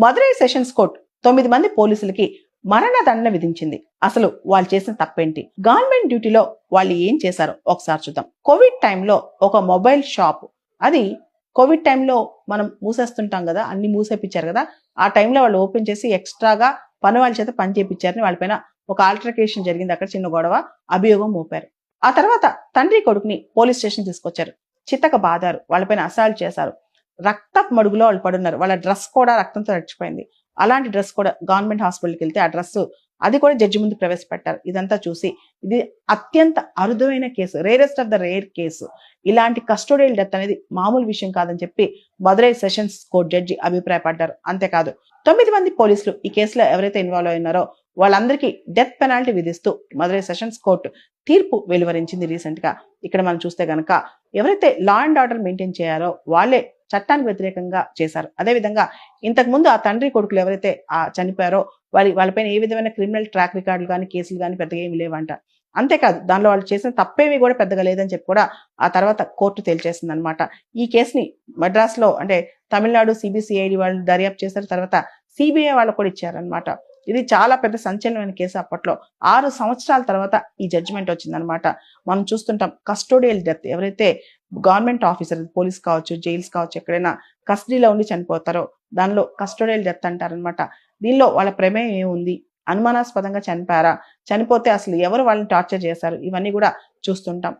Madurai sessions court 9 మంది పోలీసులకి మరణదండన విధించింది. అసలు వాళ్ళు చేసిన తప్పేంటి, గవర్నమెంట్ డ్యూటీలో వాళ్ళు ఏం చేశారో ఒకసారి చూద్దాం. కోవిడ్ టైంలో ఒక మొబైల్ షాప్, అది కోవిడ్ టైంలో మనం మూసేస్తుంటాం కదా, అన్ని మూసేపించారు కదా, ఆ టైంలో వాళ్ళు ఓపెన్ చేసి ఎక్స్ట్రాగా పని వాళ్ళ చేత పని చేపించారని వాళ్ళపైన ఒక ఆల్టర్కేషన్ జరిగింది. అక్కడ చిన్న గొడవ, అభియోగం మోపారు. ఆ తర్వాత తండ్రి కొడుకుని పోలీస్ స్టేషన్ తీసుకొచ్చారు, చిత్తక బాదారు, వాళ్ళపైన అసాల్ట్ చేశారు, రక్తపు మడుగులో వాళ్ళు పడున్నారు, వాళ్ళ డ్రెస్ కూడా రక్తంతో రచ్చిపోయింది. అలాంటి డ్రెస్ కూడా గవర్నమెంట్ హాస్పిటల్కి వెళ్తే ఆ డ్రెస్ అది కూడా జడ్జి ముందు ప్రవేశపెట్టారు. ఇదంతా చూసి ఇది అత్యంత అరుదైన case, rarest of the rare case, ఇలాంటి కస్టోడియల్ డెత్ అనేది మామూలు విషయం కాదని చెప్పి మదురై సెషన్స్ కోర్టు జడ్జి అభిప్రాయపడ్డారు. అంతేకాదు 9 మంది పోలీసులు ఈ కేసులో ఎవరైతే ఇన్వాల్వ్ అయినారో వాళ్ళందరికీ డెత్ పెనాల్టీ విధిస్తూ మదురై సెషన్స్ కోర్టు తీర్పు వెలువరించింది రీసెంట్ గా. ఇక్కడ మనం చూస్తే గనక ఎవరైతే లా అండ్ ఆర్డర్ మెయింటైన్ చేయారో వాళ్ళే చట్టానికి వ్యతిరేకంగా చేశారు. అదేవిధంగా ఇంతకు ముందు ఆ తండ్రి కొడుకులు ఎవరైతే చనిపోయారో వాళ్ళపైన ఏ విధమైన క్రిమినల్ ట్రాక్ రికార్డులు కానీ కేసులు కానీ పెద్దగా ఏమి లేవంట. అంతేకాదు దానిలో వాళ్ళు చేసిన తప్పేమీ కూడా పెద్దగా లేదని చెప్పి కూడా ఆ తర్వాత కోర్టు తేల్చేసింది అనమాట. ఈ కేసుని మద్రాసులో అంటే తమిళనాడు సిబిసిఐడి వాళ్ళు దర్యాప్తు చేశారు, తర్వాత సిబిఐ వాళ్ళు కూడా ఇచ్చారనమాట. ఇది చాలా పెద్ద సంచలనమైన కేసు. అప్పట్లో 6 సంవత్సరాల తర్వాత ఈ జడ్జిమెంట్ వచ్చిందనమాట. మనం చూస్తుంటాం కస్టోడియల్ డెత్, ఎవరైతే గవర్నమెంట్ ఆఫీసర్, పోలీస్ కావచ్చు, జైల్స్ కావచ్చు, ఎక్కడైనా కస్టడీలో ఉండి చనిపోతారో దానిలో కస్టోడియల్ డెత్ అంటారనమాట. దీనిలో వాళ్ళ ప్రమేయం ఏముంది, అనుమానాస్పదంగా చనిపోయారా, చనిపోతే అసలు ఎవరు వాళ్ళని టార్చర్ చేశారు, ఇవన్నీ కూడా చూస్తుంటాం.